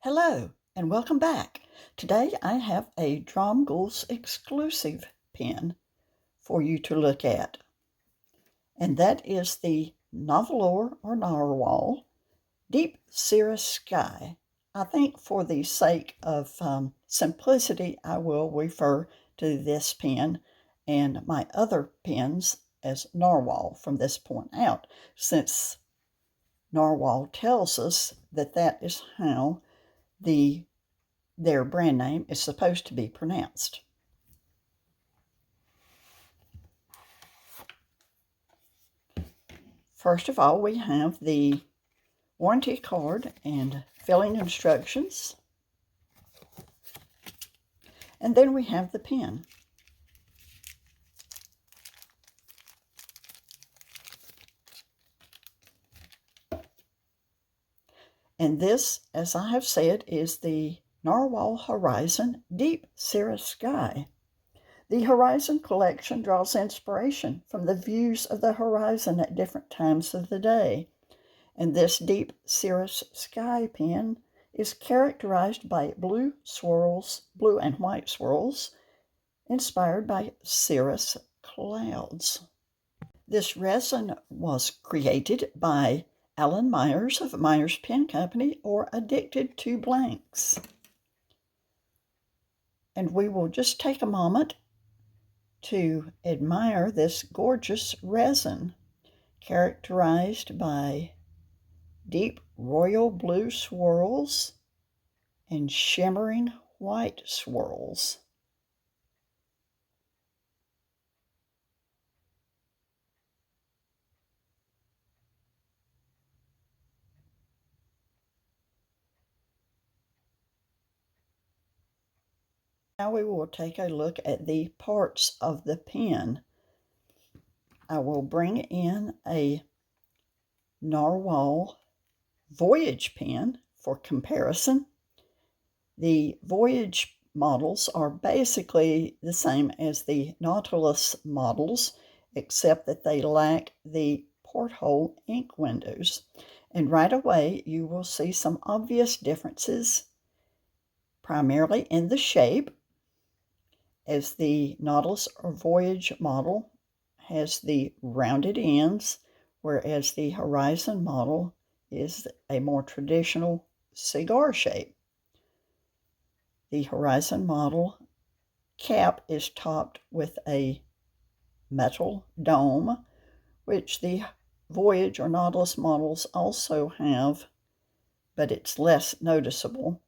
Hello and welcome back. Today I have a Dromgoole'S exclusive pen for you to look at, and that is the Nahvalur or Narwhal Deep Cirrus Sky. I think for the sake of simplicity, I will refer to this pen and my other pens as Narwhal from this point out, since Narwhal tells us that that is how their brand name is supposed to be pronounced. First of all, we have the warranty card and filling instructions. And then we have the pen. And this, as I have said, is the Narwhal Horizon Deep Cirrus Sky. The Horizon collection draws inspiration from the views of the horizon at different times of the day. And this Deep Cirrus Sky pen is characterized by blue and white swirls, inspired by cirrus clouds. This resin was created by Alan Myers of Myers Pen Company, or Addicted to Blanks. And we will just take a moment to admire this gorgeous resin, characterized by deep royal blue swirls and shimmering white swirls. Now we will take a look at the parts of the pen. I will bring in a Narwhal Voyage pen for comparison. The Voyage models are basically the same as the Nautilus models, except that they lack the porthole ink windows. And right away, you will see some obvious differences, primarily in the shape, as the Nautilus or Voyage model has the rounded ends, whereas the Horizon model is a more traditional cigar shape. The Horizon model cap is topped with a metal dome, which the Voyage or Nautilus models also have, but it's less noticeable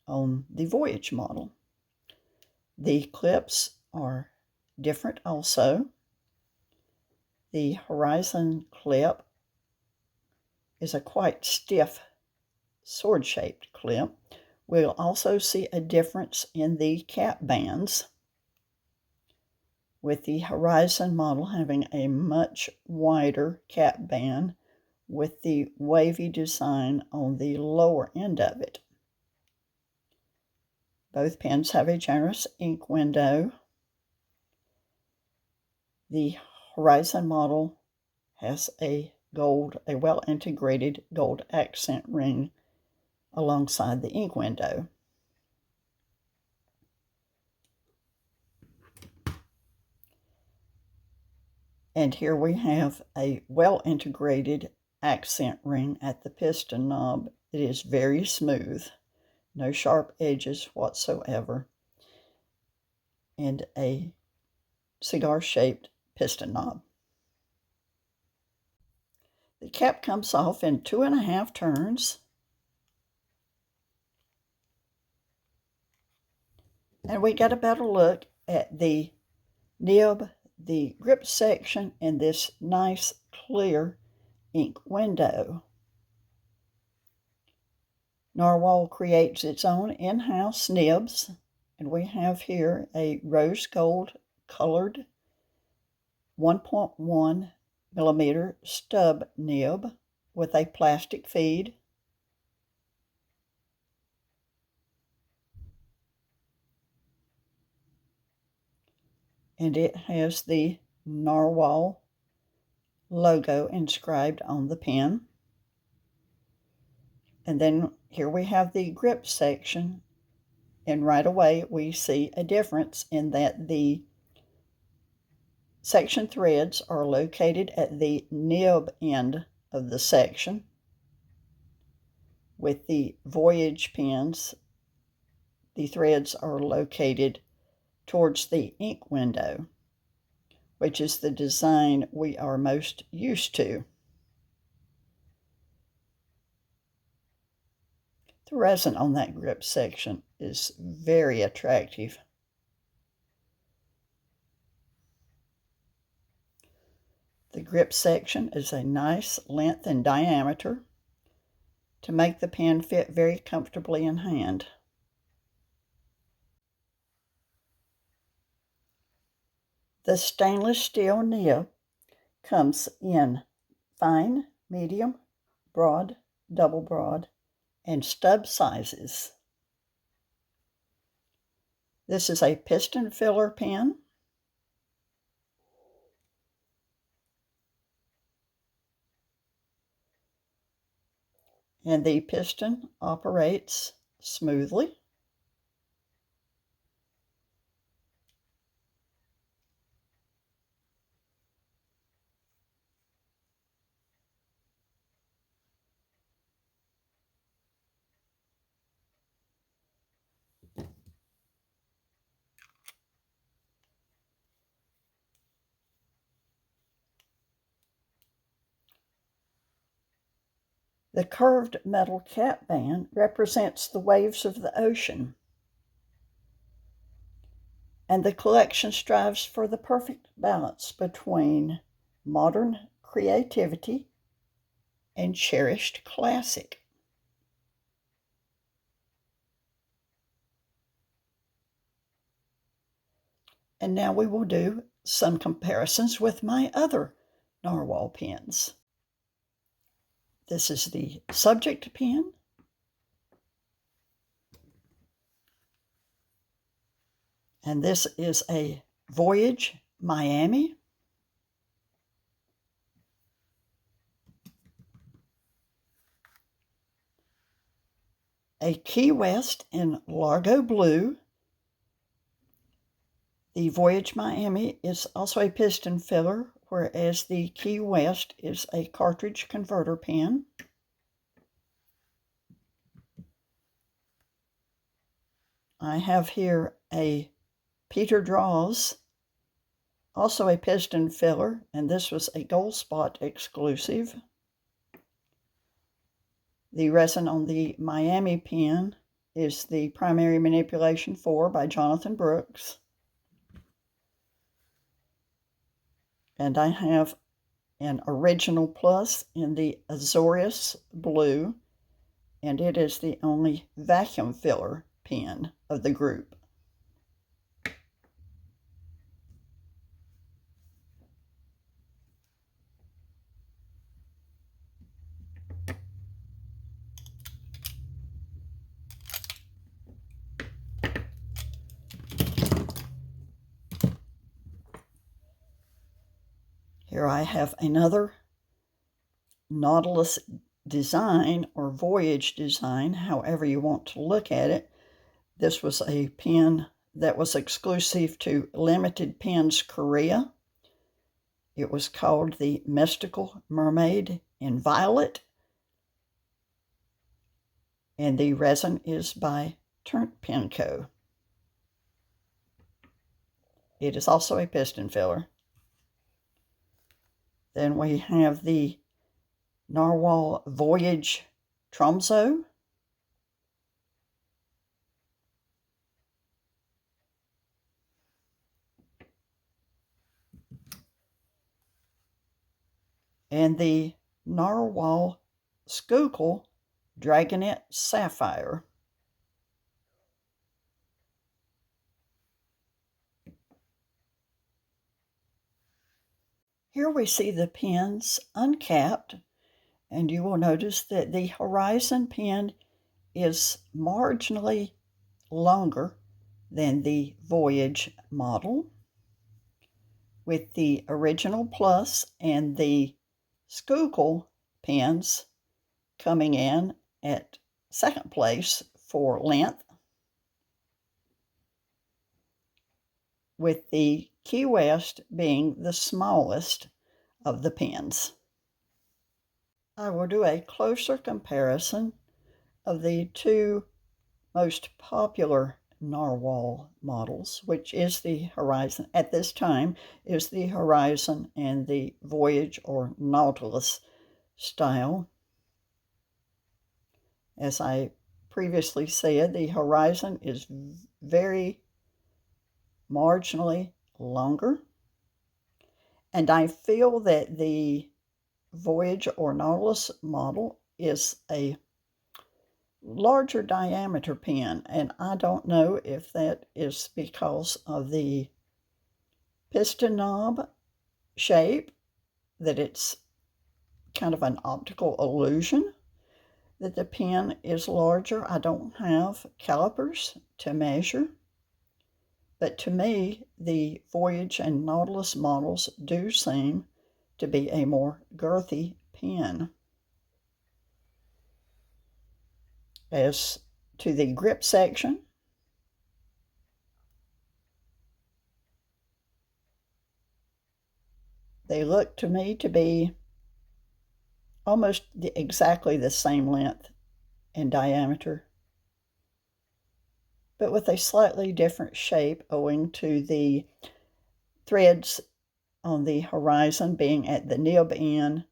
on the Voyage model. The clips are different also. The Horizon clip is a quite stiff sword-shaped clip. We'll also see a difference in the cap bands, with the Horizon model having a much wider cap band with the wavy design on the lower end of it. Both pens have a generous ink window. The Horizon model has a well-integrated gold accent ring alongside the ink window. And here we have a well-integrated accent ring at the piston knob. It is very smooth, no sharp edges whatsoever, and a cigar-shaped piston knob. The cap comes off in 2.5 turns, and we get a better look at the nib, the grip section, and this nice clear ink window. Narwhal creates its own in-house nibs, and we have here a rose gold colored 1.1 millimeter stub nib with a plastic feed. And it has the Narwhal logo inscribed on the pen. And then here we have the grip section, and right away we see a difference in that the section threads are located at the nib end of the section, with the voyage pins, the threads are located towards the ink window, which is the design we are most used to. The resin on that grip section is very attractive. The grip section is a nice length and diameter to make the pen fit very comfortably in hand. The stainless steel nib comes in fine, medium, broad, double broad, and stub sizes. This is a piston filler pen. And the piston operates smoothly. The curved metal cap band represents the waves of the ocean, and the collection strives for the perfect balance between modern creativity and cherished classic. And now we will do some comparisons with my other narwhal pens. This is the subject pen. And this is a Voyage Miami. A Key West in Largo Blue. The Voyage Miami is also a piston filler, whereas the Key West is a cartridge converter pen. I have here a Peter Draws, also a piston filler, and this was a Goldspot exclusive. The resin on the Miami pen is the Primary Manipulation 4 by Jonathan Brooks. And I have an Original Plus in the Azorius Blue, and it is the only vacuum filler pen of the group. Here I have another Nautilus design or voyage design, however you want to look at it. This was a pen that was exclusive to Limited Pens Korea. It was called the Mystical Mermaid in Violet, and the resin is by Turnt Pen Co. It is also a piston filler. Then we have the Narwhal Voyage Tromso. And the Narwhal Schuylkill Dragonet Sapphire. Here we see the pens uncapped, and you will notice that the Horizon pen is marginally longer than the Voyage model, with the Original Plus and the Schuylkill pens coming in at second place for length, with the Key West being the smallest of the pens. I will do a closer comparison of the two most popular narwhal models, which is the Horizon, at this time, is the Horizon and the Voyage or Nautilus style. As I previously said, the Horizon is very marginally longer, and I feel that the Voyage or Nautilus model is a larger diameter pen, and I don't know if that is because of the piston knob shape, that it's kind of an optical illusion that the pen is larger. I don't have calipers to measure, but to me, the Voyage and Nautilus models do seem to be a more girthy pen. As to the grip section, they look to me to be almost exactly the same length and diameter, but with a slightly different shape owing to the threads on the Horizon being at the nib end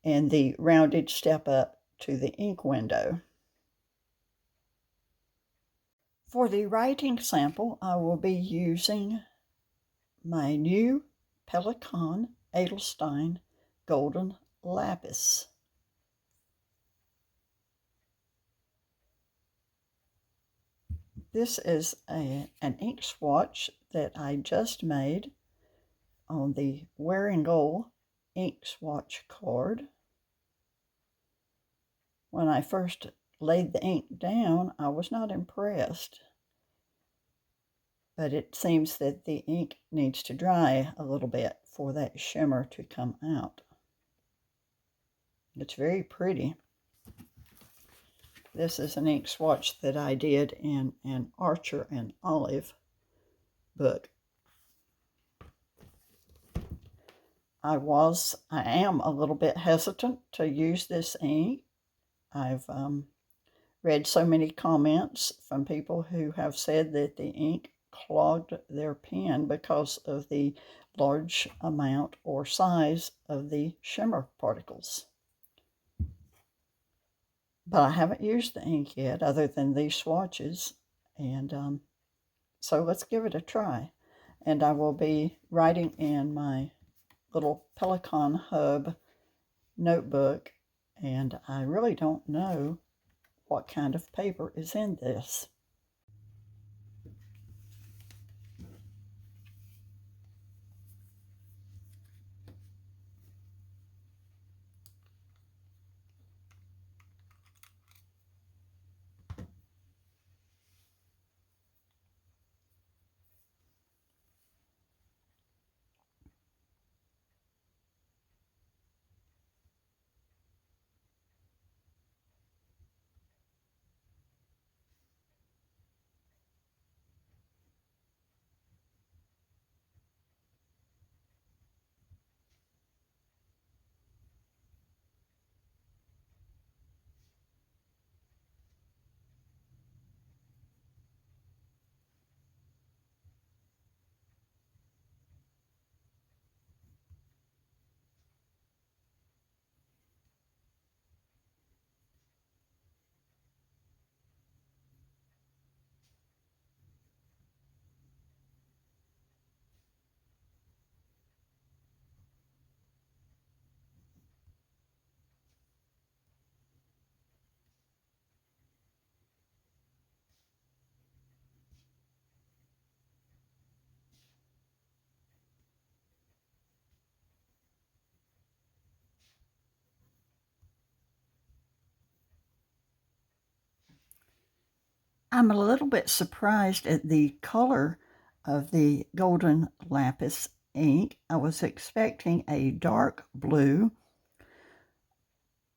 and the rounded step up to the ink window. For the writing sample, I will be using my new Pelikan Edelstein Golden Lapis. This is an ink swatch that I just made on the Wearing Gold ink swatch card. When I first laid the ink down, I was not impressed, but it seems that the ink needs to dry a little bit for that shimmer to come out. It's very pretty. This is an ink swatch that I did in an Archer and Olive book. I am a little bit hesitant to use this ink. I've read so many comments from people who have said that the ink clogged their pen because of the large amount or size of the shimmer particles. But I haven't used the ink yet other than these swatches, and so let's give it a try. And I will be writing in my little Pelikan Hub notebook, and I really don't know what kind of paper is in this. I'm a little bit surprised at the color of the Golden Lapis ink. I was expecting a dark blue,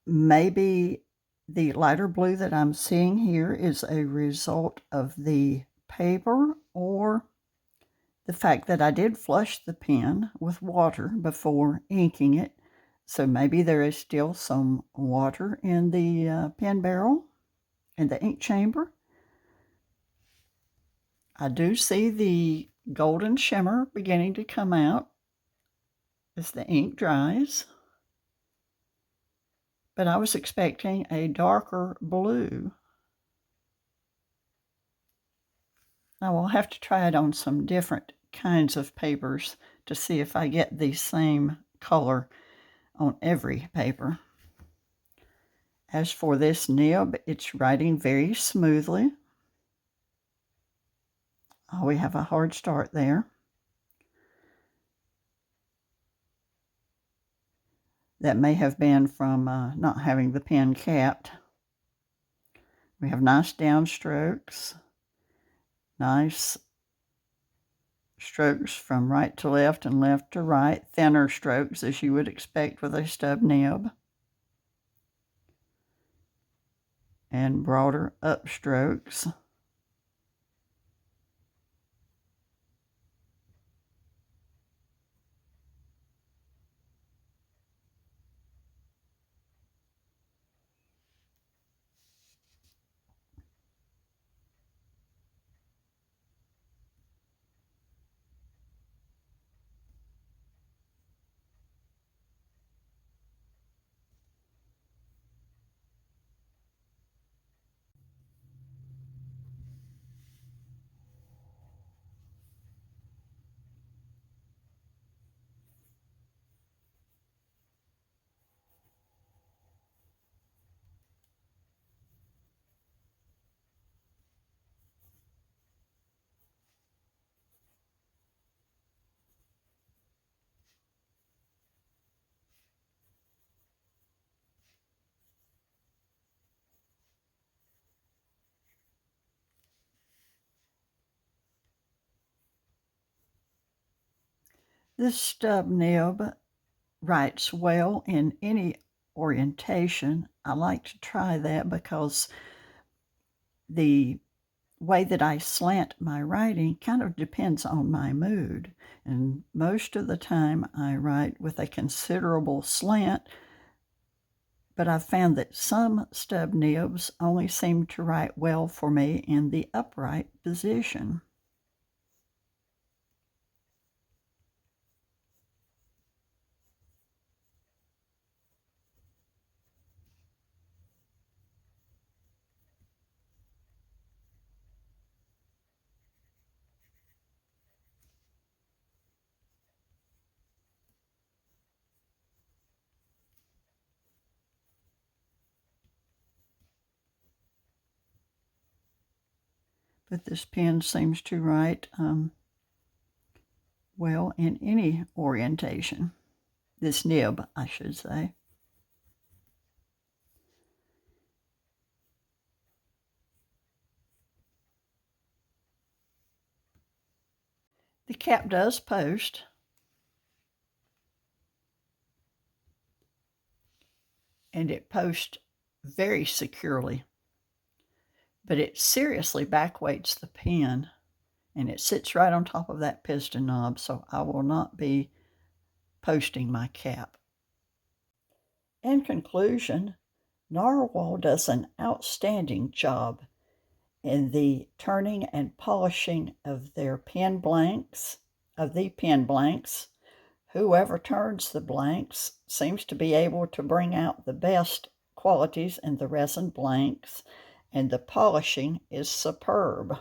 maybe The lighter blue that I'm seeing here is a result of the paper or the fact that I did flush the pen with water before inking it. So maybe there is still some water in the pen barrel and the ink chamber. I do see the golden shimmer beginning to come out as the ink dries, but I was expecting a darker blue. I will have to try it on some different kinds of papers to see if I get the same color on every paper. As for this nib, it's writing very smoothly. Oh, we have a hard start there. That may have been from not having the pen capped. We have nice downstrokes, nice strokes from right to left and left to right, thinner strokes as you would expect with a stub nib, and broader upstrokes. This stub nib writes well in any orientation. I like to try that because the way that I slant my writing kind of depends on my mood. And most of the time I write with a considerable slant, but I've found that some stub nibs only seem to write well for me in the upright position. But this pen seems to write well in any orientation. This nib, I should say. The cap does post. And it posts very securely. But it seriously backweights the pen, and it sits right on top of that piston knob, so I will not be posting my cap. In conclusion, Narwhal does an outstanding job in the turning and polishing of their pen blanks, Whoever turns the blanks seems to be able to bring out the best qualities in the resin blanks, and the polishing is superb.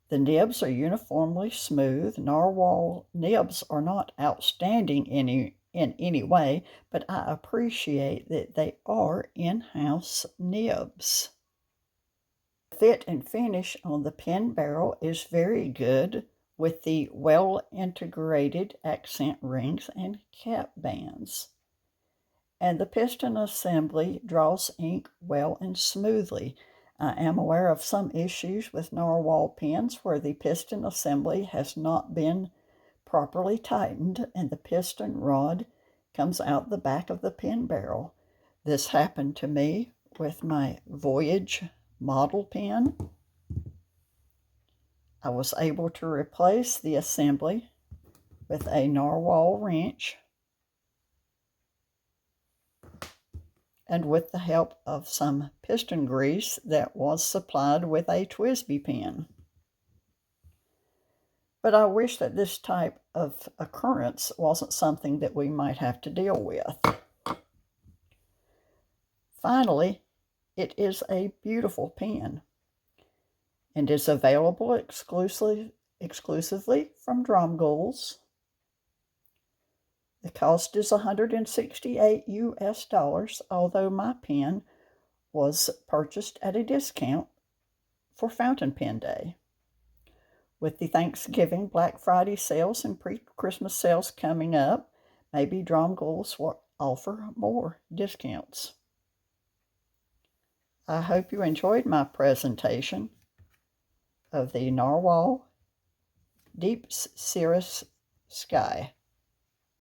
The nibs are uniformly smooth. Narwhal nibs are not outstanding in any way, but I appreciate that they are in-house nibs. Fit and finish on the pen barrel is very good with the well-integrated accent rings and cap bands. And the piston assembly draws ink well and smoothly. I am aware of some issues with Narwhal pens where the piston assembly has not been properly tightened and the piston rod comes out the back of the pen barrel. This happened to me with my Voyage model pen. I was able to replace the assembly with a narwhal wrench, and with the help of some piston grease that was supplied with a TWSBI pen. But I wish that this type of occurrence wasn't something that we might have to deal with. Finally, it is a beautiful pen and is available exclusively from Dromgoole'S. The cost is $168 US, although my pen was purchased at a discount for Fountain Pen Day. With the Thanksgiving, Black Friday sales, and pre-Christmas sales coming up, maybe Dromgoole'S will offer more discounts. I hope you enjoyed my presentation of the Narwhal Deep Cirrus Sky.